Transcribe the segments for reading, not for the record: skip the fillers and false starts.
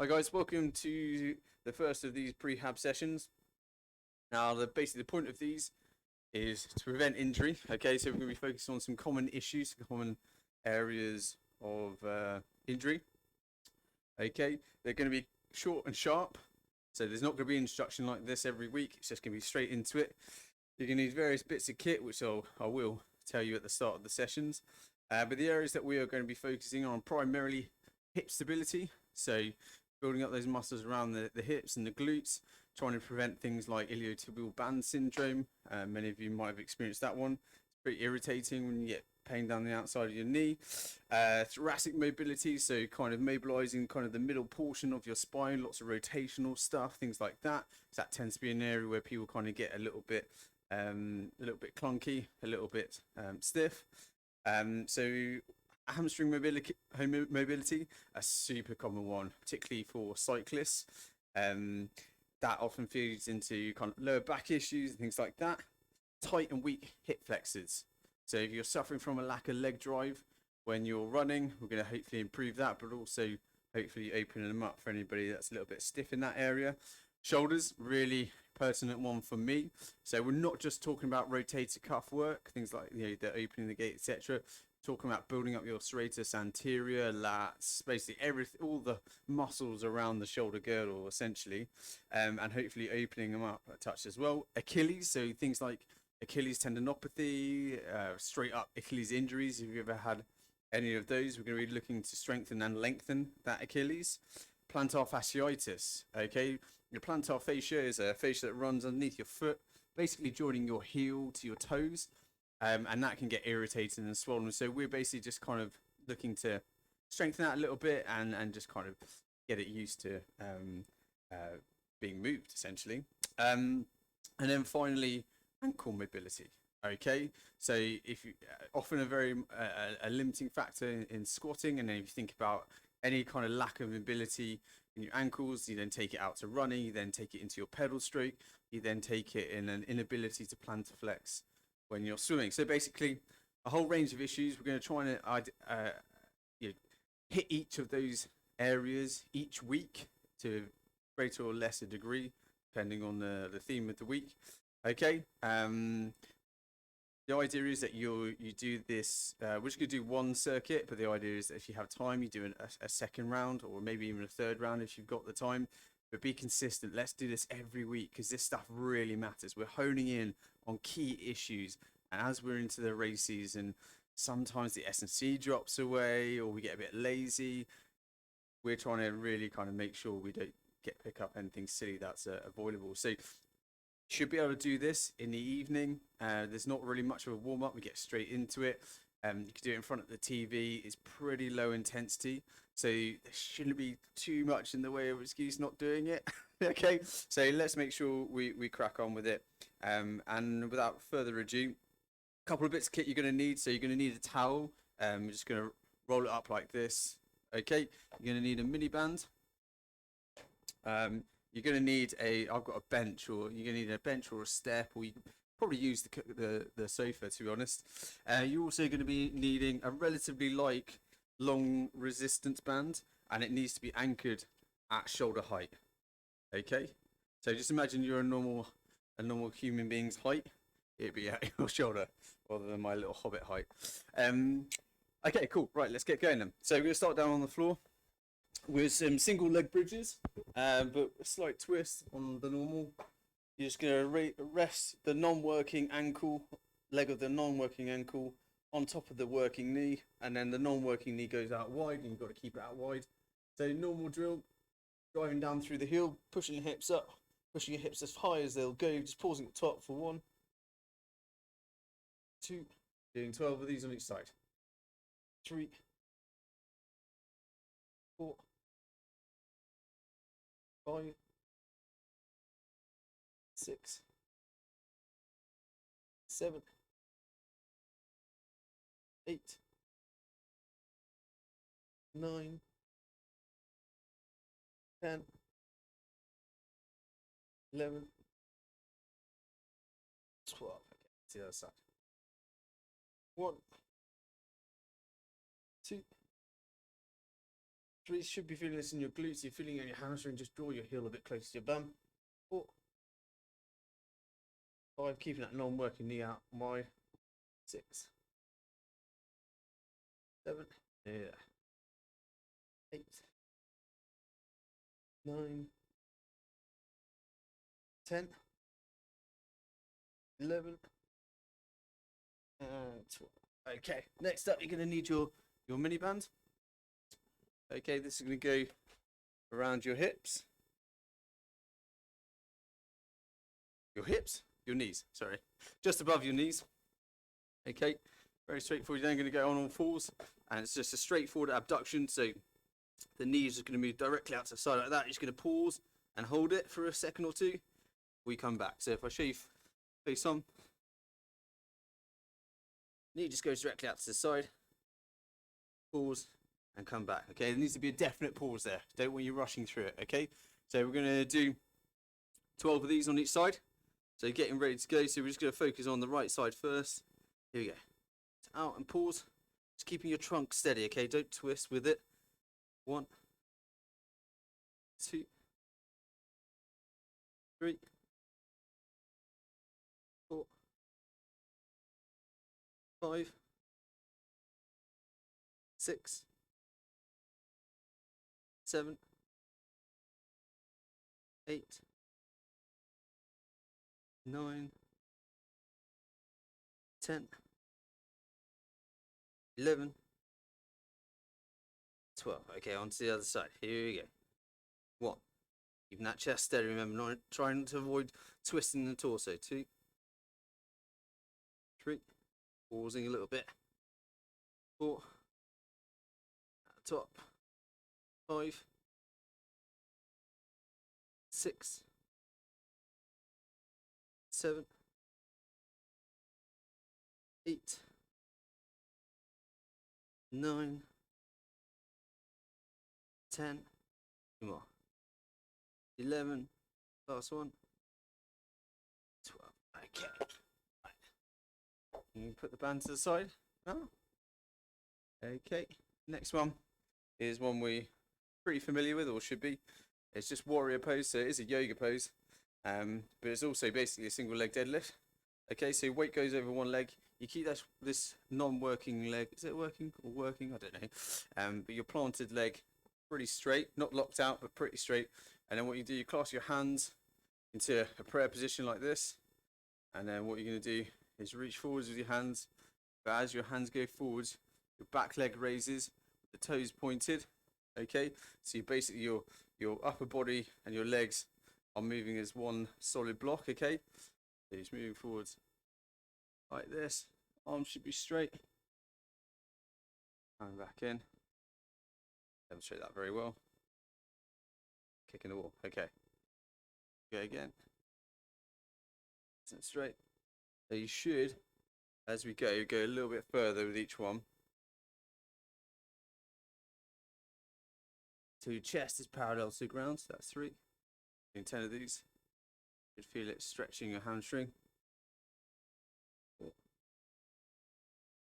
Hi guys, welcome to the first of these prehab sessions. Now, basically the point of these is to prevent injury. Okay, so we're going to be focusing on some common issues, common areas of injury. Okay, they're going to be short and sharp, so there's not going to be instruction like this every week. It's just going to be straight into it. You're going to need various bits of kit, which I will tell you at the start of the sessions. But the areas that we are going to be focusing on primarily hip stability. So building up those muscles around the hips and the glutes, trying to prevent things like iliotibial band syndrome. Many of you might have experienced that one. It's pretty irritating when you get pain down the outside of your knee. Thoracic mobility, so kind of mobilizing kind of the middle portion of your spine, lots of rotational stuff, things like that. So that tends to be an area where people kind of get a little bit clunky, a little bit stiff. So hamstring mobility, a super common one, particularly for cyclists. That often feeds into kind of lower back issues and things like that. Tight and weak hip flexors. So if you're suffering from a lack of leg drive when you're running, we're going to hopefully improve that, but also hopefully opening them up for anybody that's a little bit stiff in that area. Shoulders, really pertinent one for me. So we're not just talking about rotator cuff work, things like the opening the gate, etc. Talking about building up your serratus anterior, lats, basically everything, all the muscles around the shoulder girdle, essentially, and hopefully opening them up a touch as well. Achilles, so things like Achilles tendinopathy, straight up Achilles injuries. If you've ever had any of those, we're going to be looking to strengthen and lengthen that Achilles. Plantar fasciitis, okay? Your plantar fascia is a fascia that runs underneath your foot, basically joining your heel to your toes, and that can get irritated and swollen. So we're basically just kind of looking to strengthen that a little bit and just kind of get it used to being moved, essentially. And then finally, ankle mobility. Okay, so if you often a very a limiting factor in squatting, and then if you think about any kind of lack of mobility in your ankles, you then take it out to running, you then take it into your pedal stroke, you then take it in an inability to plantar flex when you're swimming. So basically, a whole range of issues. We're going to try and hit each of those areas each week to greater or lesser degree, depending on the theme of the week. Okay. The idea is that you do this. We're just going to do one circuit, but the idea is that if you have time, you do a second round, or maybe even a third round if you've got the time. But be consistent. Let's do this every week because this stuff really matters. We're honing in on key issues, and as we're into the race season, sometimes the S&C drops away, or we get a bit lazy. We're trying to really kind of make sure we don't pick up anything silly that's avoidable. So should be able to do this in the evening. There's not really much of a warm up. We get straight into it. You can do it in front of the TV. It's pretty low intensity, so there shouldn't be too much in the way of excuse not doing it. Okay, so let's make sure we crack on with it. And without further ado, a couple of bits of kit you're going to need. So you're going to need a towel. We're just going to roll it up like this. Okay, you're going to need a mini band. You're going to need I've got a bench, or you're going to need a bench or a step, or you can probably use the sofa, to be honest. You're also going to be needing a relatively long resistance band, and it needs to be anchored at shoulder height. Okay, so just imagine you're a normal human being's height. It'd be at your shoulder rather than my little hobbit height. Okay, cool. Right, let's get going then. So we're going to start down on the floor with some single leg bridges, but a slight twist on the normal. You're just going to rest the non-working leg of the non-working ankle on top of the working knee, and then the non-working knee goes out wide, and you've got to keep it out wide. So normal drill, driving down through the heel, pushing your hips up, pushing your hips as high as they'll go, just pausing at the top for 1, 2, doing 12 of these on each side, 3, 4, 5, 6, 7, 8, 9, 10, 11, 12. Okay, to the other side. 1, 2, 3, should be feeling this in your glutes. You're feeling it in your hamstring. Just draw your heel a bit closer to your bum. 4, 5, keeping that non-working knee out wide. 6, 7, yeah. 8, 9, 10, 11, and 12. Okay, next up, you're going to need your mini band. Okay, this is going to go around your hips. Your knees, sorry. Just above your knees. Okay, very straightforward. You're then going to go on all fours, and it's just a straightforward abduction. So the knees are going to move directly out to the side like that. You're just going to pause and hold it for a second or two. We come back. So if I show you face on, knee just goes directly out to the side. Pause and come back. Okay, there needs to be a definite pause there. Don't want you rushing through it. Okay, so we're going to do 12 of these on each side. So getting ready to go. So we're just going to focus on the right side first. Here we go. Out and pause. Just keeping your trunk steady. Okay, don't twist with it. 1, 2, 3, 4, 5, 6, 7, 8, 9, 10, 11, 12. Okay, on to the other side. Here we go. 1. Keeping that chest steady. Remember, not trying to avoid twisting the torso. 2, 3. Pausing a little bit. 4. At the top. 5. 6. 7. 8. 9. 10. 2 more. 11. Last one. 12. Okay. Right. You can put the band to the side now. Okay. Next one is one we're pretty familiar with, or should be. It's just warrior pose, so it is a yoga pose, but it's also basically a single leg deadlift. Okay, so weight goes over one leg. You keep this non-working leg. Is it working or working? I don't know. But your planted leg pretty straight, not locked out, but pretty straight. And then what you do, you clasp your hands into a prayer position like this. And then what you're going to do is reach forwards with your hands. But as your hands go forwards, your back leg raises, the toes pointed. Okay, so you basically your upper body and your legs are moving as one solid block. Okay, so just moving forwards like this. Arms should be straight. And back in. Demonstrate that very well. Kicking the wall. Okay. Go again. Sit straight. So you should, as we go a little bit further with each one. So your chest is parallel to the ground. So that's 3. Doing 10 of these. You should feel it stretching your hamstring. 4. A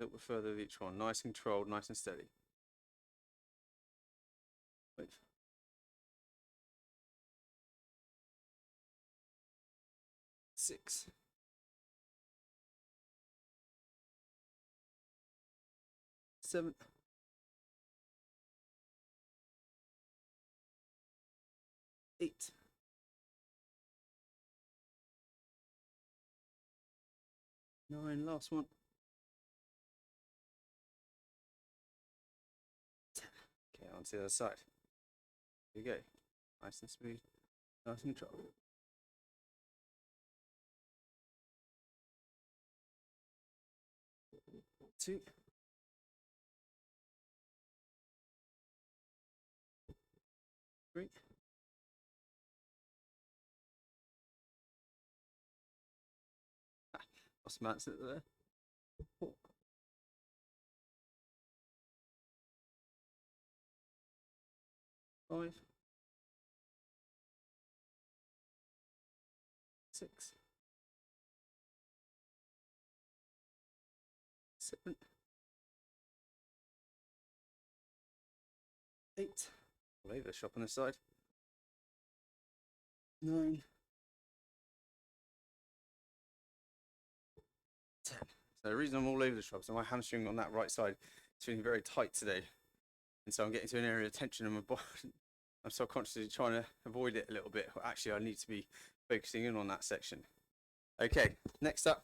little bit further with each one. Nice and controlled, nice and steady. 5. 6. 7. 8. 9. Last one. 10. Okay, on to the other side. Here you go. Nice and smooth, nice and controlled. 2. 3. 'Lost my answer there. 4. 5. 6. 7. 8. all over the shop on this side. 9, 10. So the reason I'm all over the shop is my hamstring on that right side is feeling very tight today. And so I'm getting to an area of tension in my body. I'm subconsciously trying to avoid it a little bit. Actually, I need to be focusing in on that section. Okay, next up,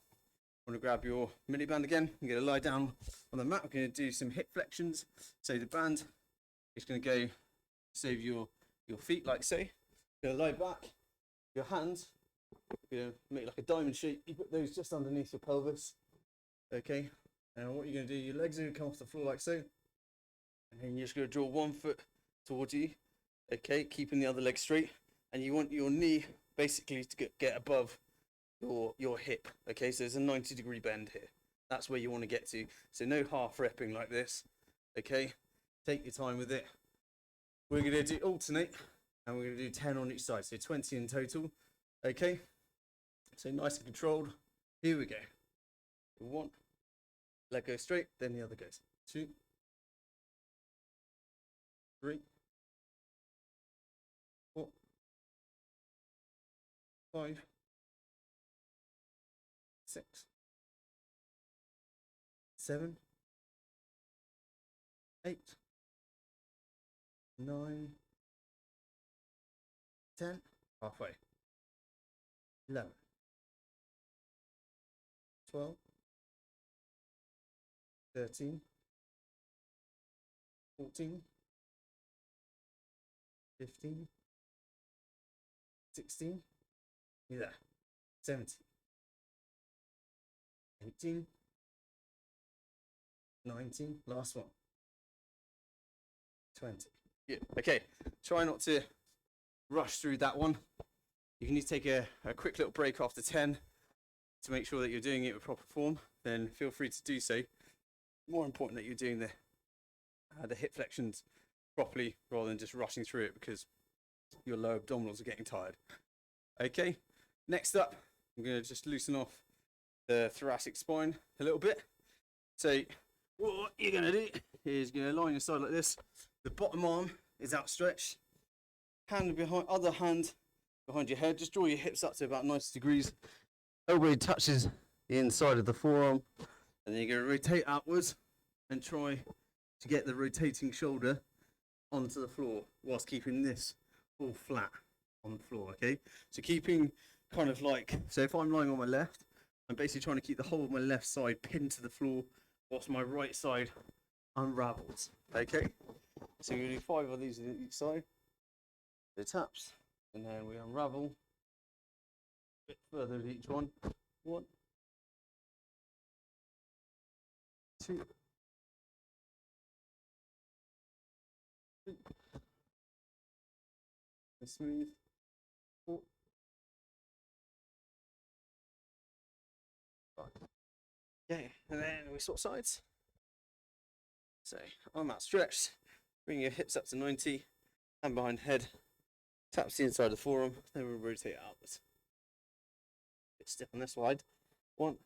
I'm going to grab your mini band again. I'm going to lie down on the mat. We're going to do some hip flexions. So the band is going to go save your feet like so. You're going to lie back. Your hands, you're going to make like a diamond shape. You put those just underneath your pelvis. Okay, and what you're going to do, your legs are going to come off the floor like so. And then you're just going to draw one foot towards you. Okay, keeping the other leg straight. And you want your knee basically to get above your hip. Okay, so there's a 90-degree bend here. That's where you want to get to. So no half repping like this. Okay, take your time with it. We're going to do alternate, and we're going to do 10 on each side, so 20 in total. Okay, so nice and controlled. Here we go. 1, leg goes straight, then the other goes. 2, 3, 4, 5, 6, 7, 8, 9, 10, halfway, 11, 12, 13, 14, 15, 16, yeah, 17, 18, 19, last one, 20. Yeah. Okay, try not to rush through that one. You need to take a quick little break after 10 to make sure that you're doing it with proper form. Then feel free to do so. More important that you're doing the hip flexions properly rather than just rushing through it because your lower abdominals are getting tired. Okay, next up, I'm going to just loosen off the thoracic spine a little bit. So what you're going to do is going to lie on your side like this. The bottom arm is outstretched. Other hand behind your head. Just draw your hips up to about 90 degrees. Elbow touches the inside of the forearm. And then you're going to rotate outwards and try to get the rotating shoulder onto the floor whilst keeping this all flat on the floor, okay? So keeping kind of like, so if I'm lying on my left, I'm basically trying to keep the whole of my left side pinned to the floor whilst my right side unravels, okay? So we're going to do 5 of these on each side. The taps, and then we unravel a bit further at each one. 1, 2, 3, smooth, 4, 5. Okay, and then we swap sides. So arm outstretched, bring your hips up to 90, hand behind head, taps the inside of the forearm, then we'll rotate outwards. Bit stiff on this side. 1,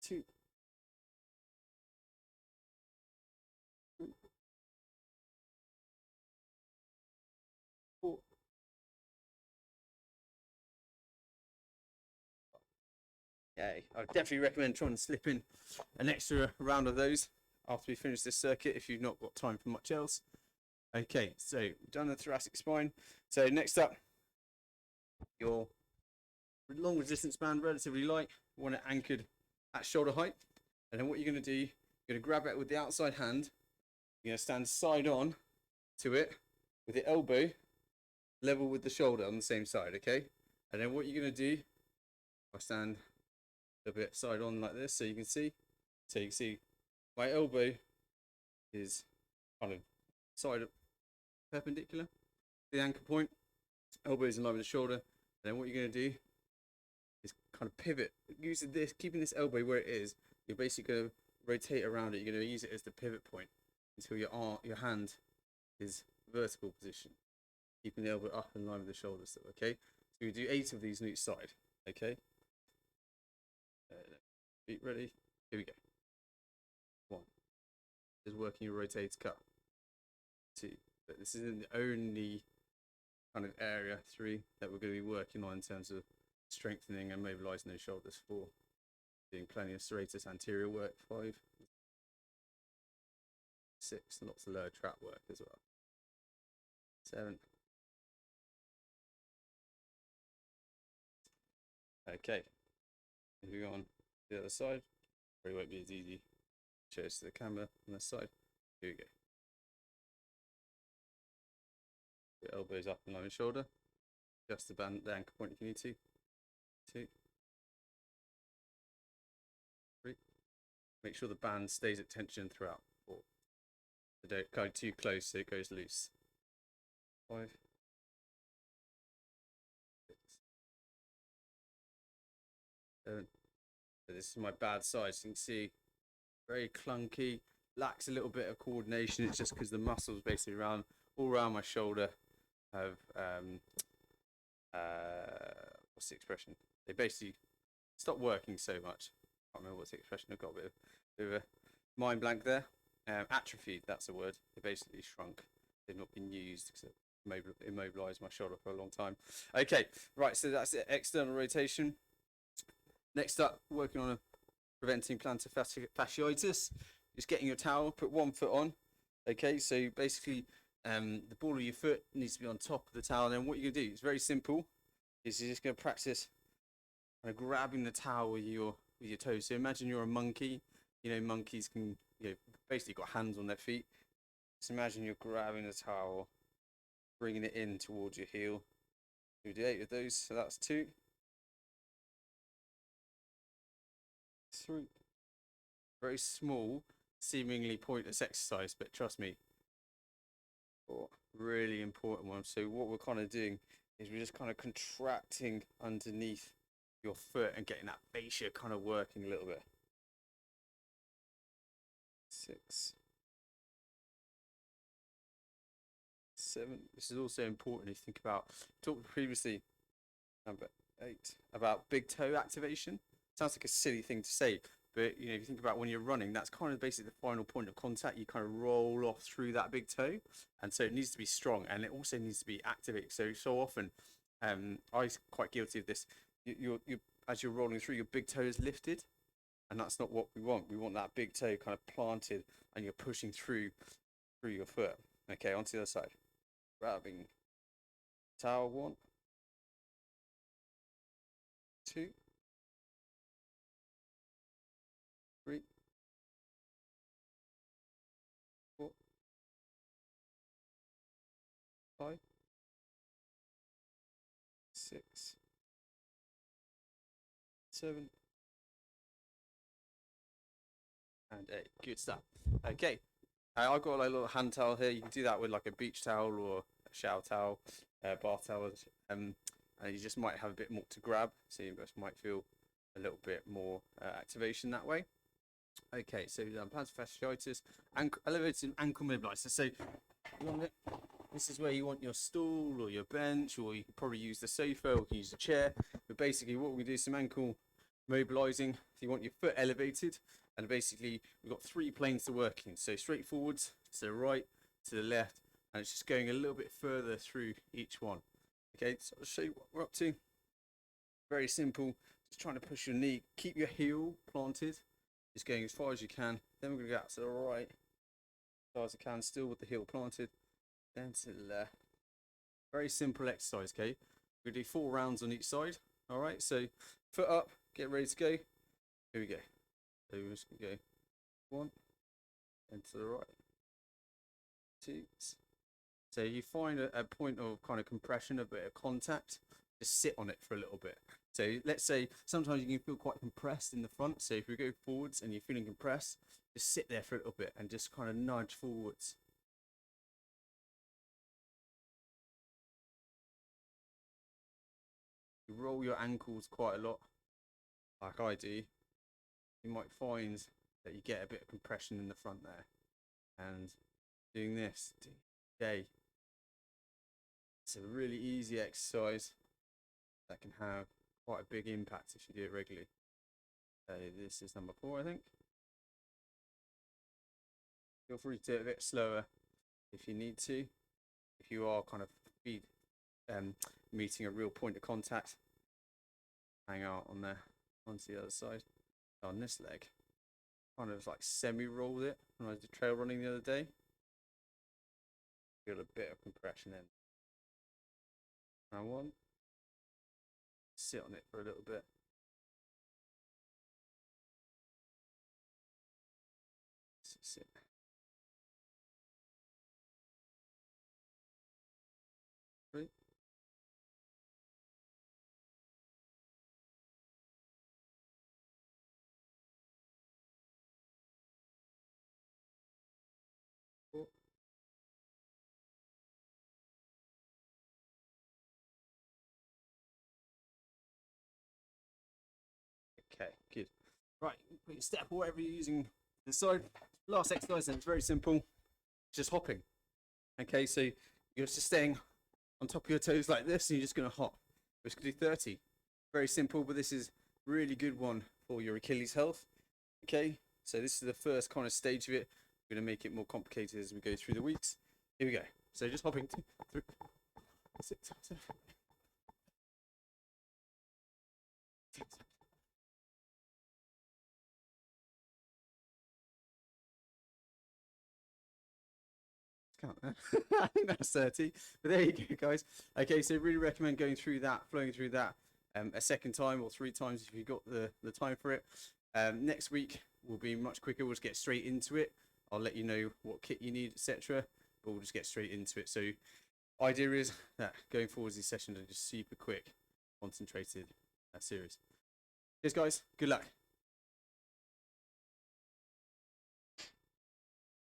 2, 3, 4. Okay, I definitely recommend trying to slip in an extra round of those after we finish this circuit if you've not got time for much else. Okay, so we've done the thoracic spine. So next up, your long resistance band, relatively light. You want it anchored at shoulder height. And then what you're going to do, you're going to grab it with the outside hand. You're going to stand side on to it with the elbow level with the shoulder on the same side, okay? And then what you're going to do, I stand a bit side on like this so you can see. So you can see my elbow is kind of side perpendicular to the anchor point. Elbow is in line with the shoulder. And then what you're going to do is kind of pivot. Using this, keeping this elbow where it is, you're basically going to rotate around it. You're going to use it as the pivot point until your hand is vertical position. Keeping the elbow up in line with the shoulder still, okay? So we do 8 of these on each side, okay? Feet ready? Here we go. 1. Just working your rotator cuff. 2. But this isn't the only kind of area 3 that we're going to be working on in terms of strengthening and mobilizing those shoulders. 4, doing plenty of serratus anterior work. 5, 6, lots of lower trap work as well. 7. Okay, moving on to the other side. Probably won't be as easy. Show us to the camera on this side. Here we go. Your elbows up in line with shoulder. Adjust the band, the ankle point if you need to. 2, 3. Make sure the band stays at tension throughout. 4. So don't go too close so it goes loose. 5, 6, 7. So this is my bad side. So you can see, very clunky, lacks a little bit of coordination. It's just because the muscles basically all around my shoulder have what's the expression? They basically stop working so much. I can't remember what's the expression. I've got a bit of a mind blank there. Atrophied, that's the word. They basically shrunk. They've not been used because it immobilized my shoulder for a long time. Okay, right, so that's it. External rotation. Next up, working on preventing plantar fasciitis. Just getting your towel, put one foot on. Okay, so basically the ball of your foot needs to be on top of the towel. And then what you're going to do, it's very simple, is you're just going to practice kind of grabbing the towel with your toes. So imagine you're a monkey. You know, monkeys can, basically got hands on their feet. So imagine you're grabbing the towel, bringing it in towards your heel. You do 8 of those, so that's 2. 3. Very small, seemingly pointless exercise, but trust me, 4. Really important one. So what we're kind of doing is we're just kind of contracting underneath your foot and getting that fascia kind of working a little bit. 6, 7. This is also important if you think about, talked previously, number 8, about big toe activation. Sounds like a silly thing to say, but if you think about when you're running, that's kind of basically the final point of contact. You kind of roll off through that big toe, and so it needs to be strong, and it also needs to be activated. So often, I'm quite guilty of this. You as you're rolling through, your big toe is lifted, and that's not what we want. We want that big toe kind of planted, and you're pushing through your foot. Okay, onto the other side. Grabbing towel. 1, 2, 3, 4, 5, 6, 7, and 8. Good stuff. Okay, I've got like a little hand towel here. You can do that with like a beach towel or a shower towel, bath towel, and you just might have a bit more to grab, so you just might feel a little bit more activation that way. Okay, so plantar fasciitis, elevated ankle mobilizer. So this is where you want your stool or your bench, or you can probably use the sofa or you can use a chair. But basically what we do is some ankle mobilizing. So you want your foot elevated, and basically we've got 3 planes to work in. So straight forwards, to the right, to the left, and it's just going a little bit further through each one. Okay, so I'll show you what we're up to. Very simple, just trying to push your knee, keep your heel planted, just going as far as you can. Then we're going to go out to the right, as far as I can, still with the heel planted, then to the left. Very simple exercise, okay? We're going to do 4 rounds on each side. All right, so foot up, get ready to go. Here we go. So we're just going to go 1, and to the right, 2. So you find a point of kind of compression, a bit of contact, just sit on it for a little bit. So let's say sometimes you can feel quite compressed in the front. So if we go forwards and you're feeling compressed, just sit there for a little bit and just kind of nudge forwards. You roll your ankles quite a lot, like I do. You might find that you get a bit of compression in the front there. And doing this, okay, it's a really easy exercise that can have quite a big impact if you do it regularly. This is number 4, I think. Feel free to do it a bit slower if you need to. If you are kind of meeting a real point of contact, hang out on there onto the other side. On this leg, kind of like semi-rolled it when I was trail running the other day. Feel a bit of compression in. Round one. Sit on it for a little bit. Sit. Three. Four. Okay, good. Right, put your step or whatever you're using the side. Last exercise, and it's very simple. It's just hopping. Okay, so you're just staying on top of your toes like this, and you're just going to hop. We're just going to do 30. Very simple, but this is really good one for your Achilles health. Okay, so this is the first kind of stage of it. We're going to make it more complicated as we go through the weeks. Here we go. So just hopping 2, 3, 6, 7. I think that's 30, but there you go, guys. Okay, so really recommend going through that, flowing through that a second time or 3 times if you've got the time for it. Next week will be much quicker. We'll just get straight into it. I'll let you know what kit you need, etc. But we'll just get straight into it. So idea is that going forward, these sessions are just super quick, concentrated series. Cheers, guys. Good luck.